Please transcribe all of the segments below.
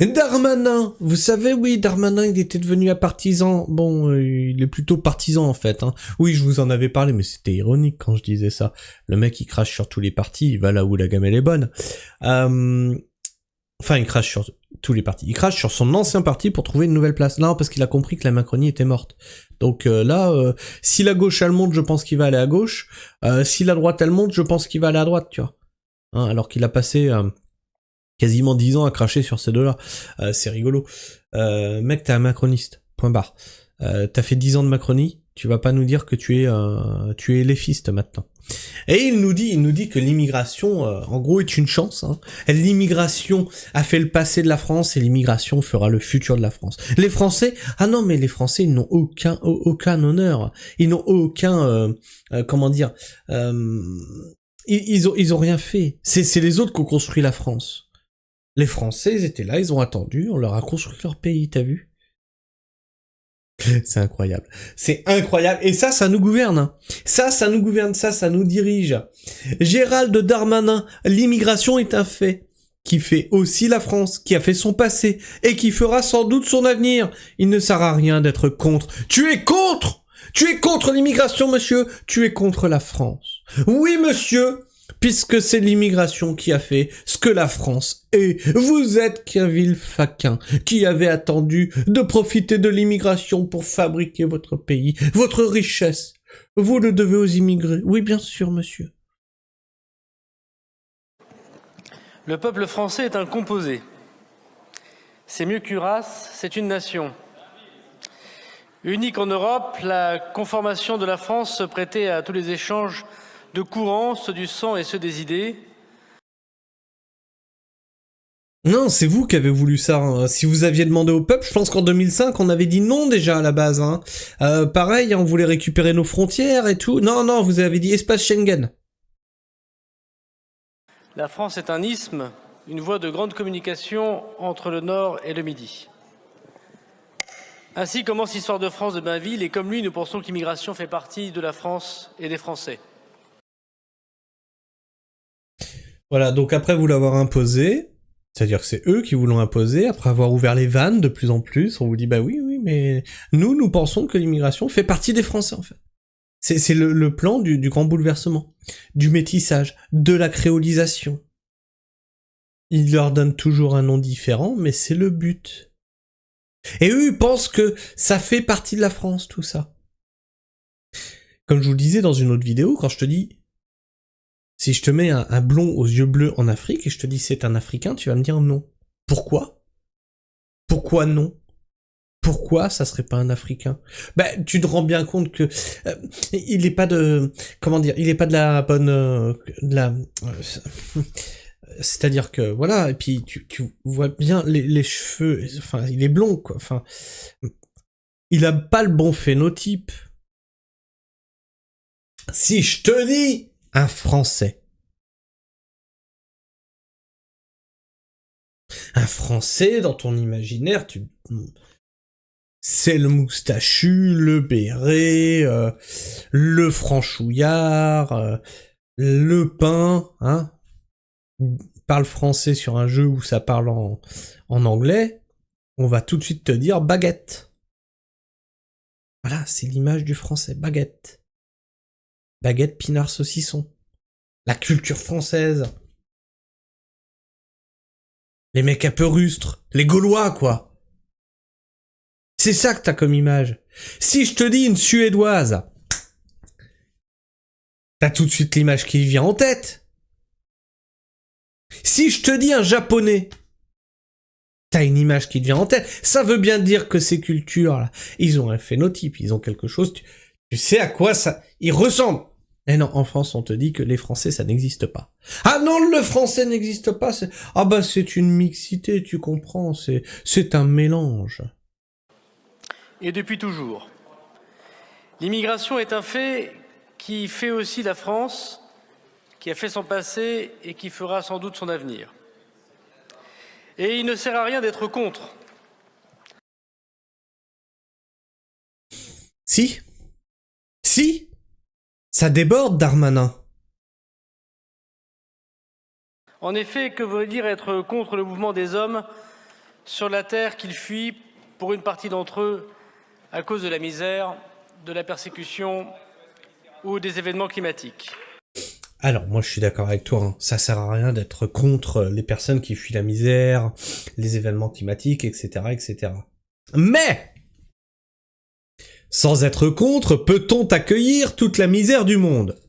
Darmanin, vous savez, oui, Darmanin, il était devenu un partisan. Bon, il est plutôt partisan en fait. Hein. Oui, je vous en avais parlé, mais c'était ironique quand je disais ça. Le mec, il crache sur tous les partis, il va là où la gamelle est bonne. Enfin, il crache sur tous les partis. Il crache sur son ancien parti pour trouver une nouvelle place. Non, parce qu'il a compris que la Macronie était morte. Donc si la gauche elle monte, je pense qu'il va aller à gauche. Si la droite elle monte, je pense qu'il va aller à droite, tu vois. Hein, alors qu'il a passé quasiment 10 ans à cracher sur ces deux-là. C'est rigolo. Mec, t'es un macroniste. Point barre. T'as fait 10 ans de Macronie, tu vas pas nous dire que tu es léfiste maintenant. Et il nous dit que l'immigration, en gros, est une chance. Hein. L'immigration a fait le passé de la France et l'immigration fera le futur de la France. Les Français, ah non, mais les Français, ils n'ont aucun honneur. Ils n'ont aucun, comment dire, ils ont rien fait. C'est les autres qui ont construit la France. Les Français, ils étaient là, ils ont attendu, on leur a construit leur pays, t'as vu? C'est incroyable. C'est incroyable. Et ça nous gouverne. Hein. Ça nous gouverne, ça nous dirige. Gérald Darmanin, l'immigration est un fait qui fait aussi la France, qui a fait son passé et qui fera sans doute son avenir. Il ne sert à rien d'être contre. Tu es contre! Tu es contre l'immigration, monsieur. Tu es contre la France. Oui, monsieur. Puisque c'est l'immigration qui a fait ce que la France est. Vous êtes qu'un vil faquin qui avait attendu de profiter de l'immigration pour fabriquer votre pays, votre richesse. Vous le devez aux immigrés. Oui, bien sûr, monsieur. Le peuple français est un composé. C'est mieux qu'une race, c'est une nation. Unique en Europe, la conformation de la France se prêtait à tous les échanges de courants, ceux du sang et ceux des idées. Non, c'est vous qui avez voulu ça. Hein. Si vous aviez demandé au peuple, je pense qu'en 2005, on avait dit non déjà à la base. Hein. Pareil, on voulait récupérer nos frontières et tout. Non, vous avez dit espace Schengen. La France est un isthme, une voie de grande communication entre le Nord et le Midi. Ainsi commence l'histoire de France de Bainville, et comme lui, nous pensons que l'immigration fait partie de la France et des Français. Voilà, donc après vous l'avoir imposé, c'est-à-dire que c'est eux qui vous l'ont imposé, après avoir ouvert les vannes de plus en plus, on vous dit bah oui, mais nous pensons que l'immigration fait partie des Français en fait. C'est le plan du grand bouleversement, du métissage, de la créolisation. Ils leur donnent toujours un nom différent, mais c'est le but. Et eux, ils pensent que ça fait partie de la France, tout ça. Comme je vous le disais dans une autre vidéo, quand je te dis si je te mets un blond aux yeux bleus en Afrique et je te dis c'est un Africain, tu vas me dire non. Pourquoi? Pourquoi non? Pourquoi ça serait pas un Africain? Ben, tu te rends bien compte que il est pas de comment dire, il est pas de la bonne de la c'est-à-dire que voilà, et puis tu vois bien les cheveux, enfin il est blond quoi, enfin il a pas le bon phénotype. Si je te dis un Français. Un Français, dans ton imaginaire, c'est le moustachu, le béret, le franchouillard, le pain, hein. Parle français sur un jeu où ça parle en anglais, on va tout de suite te dire baguette. Voilà, c'est l'image du français, baguette. Baguette, pinard, saucisson. La culture française. Les mecs un peu rustres. Les Gaulois, quoi. C'est ça que t'as comme image. Si je te dis une Suédoise, t'as tout de suite l'image qui vient en tête. Si je te dis un Japonais, t'as une image qui te vient en tête. Ça veut bien dire que ces cultures-là, ils ont un phénotype, ils ont quelque chose, tu sais à quoi ça... Ils ressemblent. Et non, en France, on te dit que les Français, ça n'existe pas. Ah non, le français n'existe pas. Ah bah c'est une mixité, tu comprends. C'est un mélange. Et depuis toujours. L'immigration est un fait qui fait aussi la France, qui a fait son passé et qui fera sans doute son avenir. Et il ne sert à rien d'être contre. Si. Ça déborde, Darmanin. En effet, que veut dire être contre le mouvement des hommes sur la terre qu'ils fuient, pour une partie d'entre eux, à cause de la misère, de la persécution ou des événements climatiques. Alors, moi, je suis d'accord avec toi, hein. Ça sert à rien d'être contre les personnes qui fuient la misère, les événements climatiques, etc., etc. Mais, sans être contre, peut-on accueillir toute la misère du monde?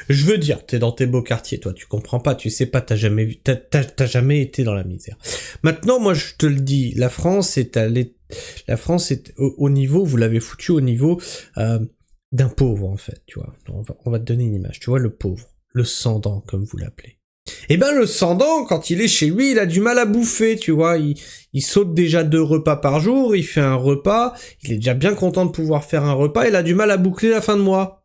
Je veux dire, t'es dans tes beaux quartiers, toi, tu comprends pas, tu sais pas, t'as jamais jamais été dans la misère. Maintenant, moi, je te le dis, la France est au niveau, vous l'avez foutu au niveau d'un pauvre, en fait, tu vois. On va te donner une image, tu vois, le pauvre, le sans-dent, comme vous l'appelez. Eh ben, le sans-dent, quand il est chez lui, il a du mal à bouffer, tu vois, il saute déjà 2 repas par jour, il fait un repas, il est déjà bien content de pouvoir faire un repas, il a du mal à boucler la fin de mois.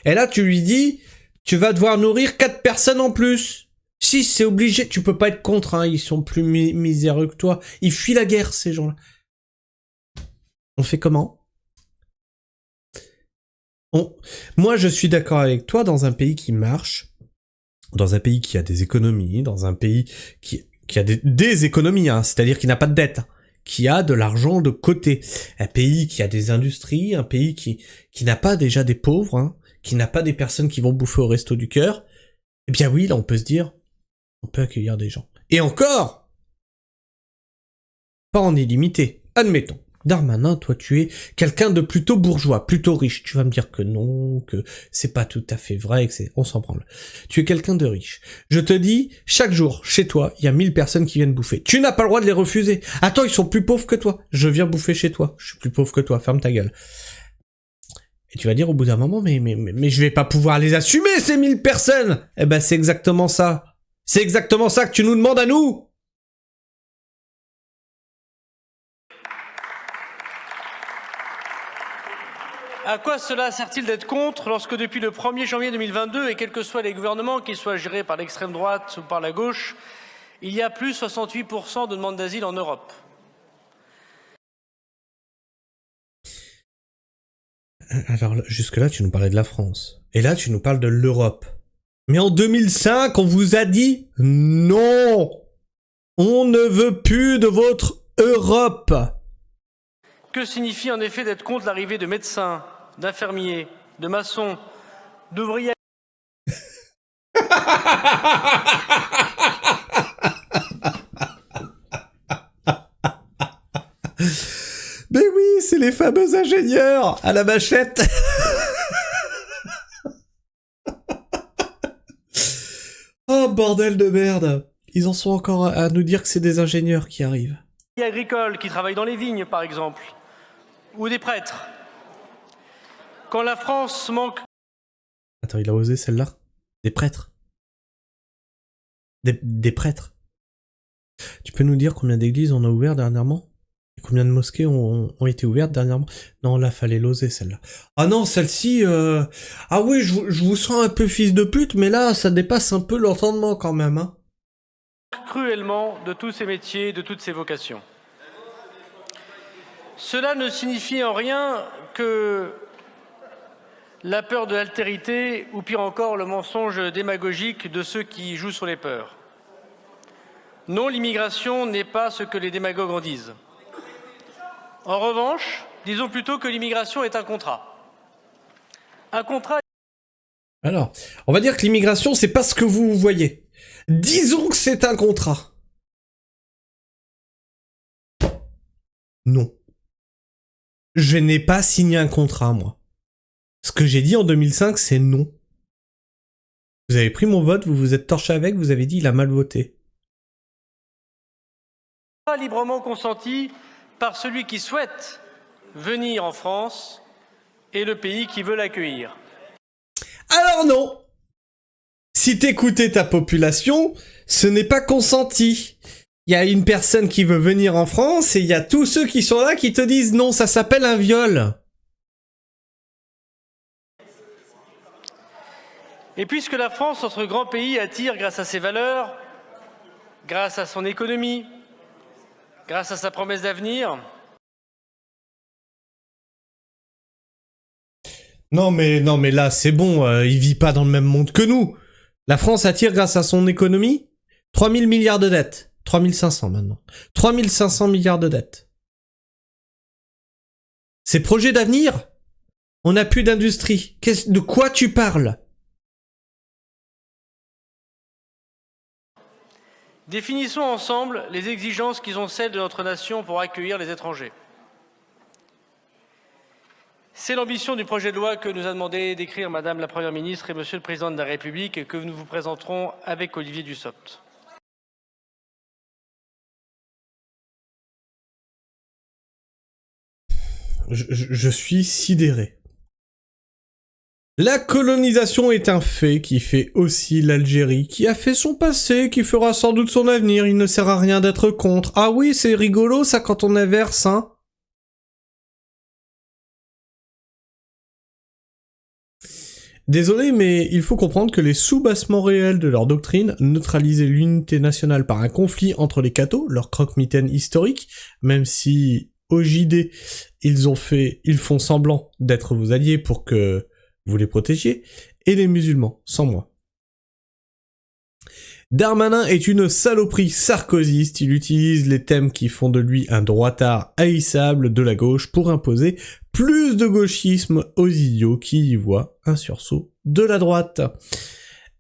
Et là, tu lui dis, tu vas devoir nourrir 4 personnes en plus. Si, c'est obligé, tu peux pas être contre, hein, ils sont plus miséreux que toi. Ils fuient la guerre, ces gens-là. On fait comment? Moi, je suis d'accord avec toi, dans un pays qui marche, dans un pays qui a des économies, dans un pays qui a des économies, hein, c'est-à-dire qui n'a pas de dette, hein, qui a de l'argent de côté. Un pays qui a des industries, un pays qui n'a pas déjà des pauvres, hein, qui n'a pas des personnes qui vont bouffer au resto du cœur, eh bien oui, là on peut se dire, on peut accueillir des gens. Et encore, pas en illimité, admettons. Darmanin, toi tu es quelqu'un de plutôt bourgeois, plutôt riche. Tu vas me dire que non, que c'est pas tout à fait vrai, que on s'en branle. Tu es quelqu'un de riche. Je te dis, chaque jour, chez toi, il y a 1000 personnes qui viennent bouffer. Tu n'as pas le droit de les refuser. Attends, ils sont plus pauvres que toi. Je viens bouffer chez toi. Je suis plus pauvre que toi. Ferme ta gueule. Et tu vas dire au bout d'un moment, mais je vais pas pouvoir les assumer, ces 1000 personnes! Eh ben, c'est exactement ça. C'est exactement ça que tu nous demandes à nous! À quoi cela sert-il d'être contre lorsque depuis le 1er janvier 2022, et quels que soient les gouvernements, qu'ils soient gérés par l'extrême droite ou par la gauche, il y a plus 68% de demandes d'asile en Europe? Alors, jusque-là, tu nous parlais de la France. Et là, tu nous parles de l'Europe. Mais en 2005, on vous a dit non! On ne veut plus de votre Europe! Que signifie en effet d'être contre l'arrivée de médecins, d'infirmiers, de maçons, d'ouvriers? Mais oui, c'est les fameux ingénieurs à la machette. Oh, bordel de merde. Ils en sont encore à nous dire que c'est des ingénieurs qui arrivent. Des agricoles qui travaillent dans les vignes, par exemple, ou des prêtres. Quand la France manque... Attends, il a osé celle-là? Des prêtres. Des prêtres. Tu peux nous dire combien d'églises on a ouvert dernièrement? Et combien de mosquées ont été ouvertes dernièrement? Non, là, fallait l'oser, celle-là. Ah non, celle-ci... Ah oui, je vous sens un peu fils de pute, mais là, ça dépasse un peu l'entendement quand même, hein. Cruellement de tous ces métiers, de toutes ces vocations. Cela ne signifie en rien que la peur de l'altérité, ou pire encore, le mensonge démagogique de ceux qui jouent sur les peurs. Non, l'immigration n'est pas ce que les démagogues en disent. En revanche, disons plutôt que l'immigration est un contrat. Un contrat... Alors, on va dire que l'immigration, c'est pas ce que vous voyez. Disons que c'est un contrat. Non. Je n'ai pas signé un contrat, moi. Ce que j'ai dit en 2005, c'est non. Vous avez pris mon vote, vous vous êtes torché avec, vous avez dit il a mal voté. Pas librement consenti par celui qui souhaite venir en France et le pays qui veut l'accueillir. Alors non! Si t'écoutais ta population, ce n'est pas consenti. Il y a une personne qui veut venir en France et il y a tous ceux qui sont là qui te disent non, ça s'appelle un viol. Et puisque la France, notre grand pays, attire grâce à ses valeurs, grâce à son économie, grâce à sa promesse d'avenir... Non mais là, c'est bon, il vit pas dans le même monde que nous. La France attire grâce à son économie 3000 milliards de dettes. 3500 maintenant. 3500 milliards de dettes. Ces projets d'avenir? On n'a plus d'industrie. De quoi tu parles? Définissons ensemble les exigences qui sont celles de notre nation pour accueillir les étrangers. C'est l'ambition du projet de loi que nous a demandé d'écrire Madame la Première ministre et Monsieur le Président de la République et que nous vous présenterons avec Olivier Dussopt. Je suis sidéré. La colonisation est un fait qui fait aussi l'Algérie, qui a fait son passé, qui fera sans doute son avenir, il ne sert à rien d'être contre. Ah oui, c'est rigolo ça quand on inverse, hein. Désolé, mais il faut comprendre que les soubassements réels de leur doctrine, neutraliser l'unité nationale par un conflit entre les cathos, leur croque-mitaine historique, même si au JD, ils font semblant d'être vos alliés pour que vous les protégiez, et les musulmans, sans moi. Darmanin est une saloperie sarkozyste, il utilise les thèmes qui font de lui un droitard haïssable de la gauche pour imposer plus de gauchisme aux idiots qui y voient un sursaut de la droite.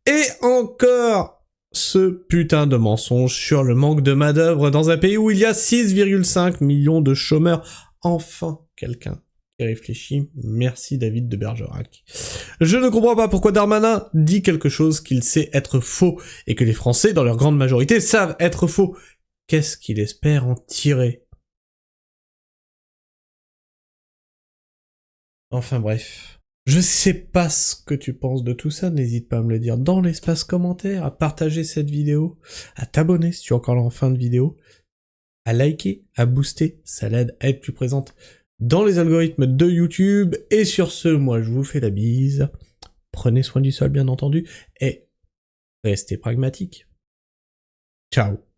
Et encore ce putain de mensonge sur le manque de main-d'œuvre dans un pays où il y a 6,5 millions de chômeurs. Enfin, quelqu'un qui réfléchit. Merci David de Bergerac. Je ne comprends pas pourquoi Darmanin dit quelque chose qu'il sait être faux et que les Français, dans leur grande majorité, savent être faux. Qu'est-ce qu'il espère en tirer? Enfin bref. Je sais pas ce que tu penses de tout ça, n'hésite pas à me le dire dans l'espace commentaire, à partager cette vidéo, à t'abonner si tu es encore là en fin de vidéo, à liker, à booster, ça l'aide à être plus présente dans les algorithmes de YouTube, et sur ce, moi je vous fais la bise, prenez soin du sol bien entendu, et restez pragmatiques. Ciao.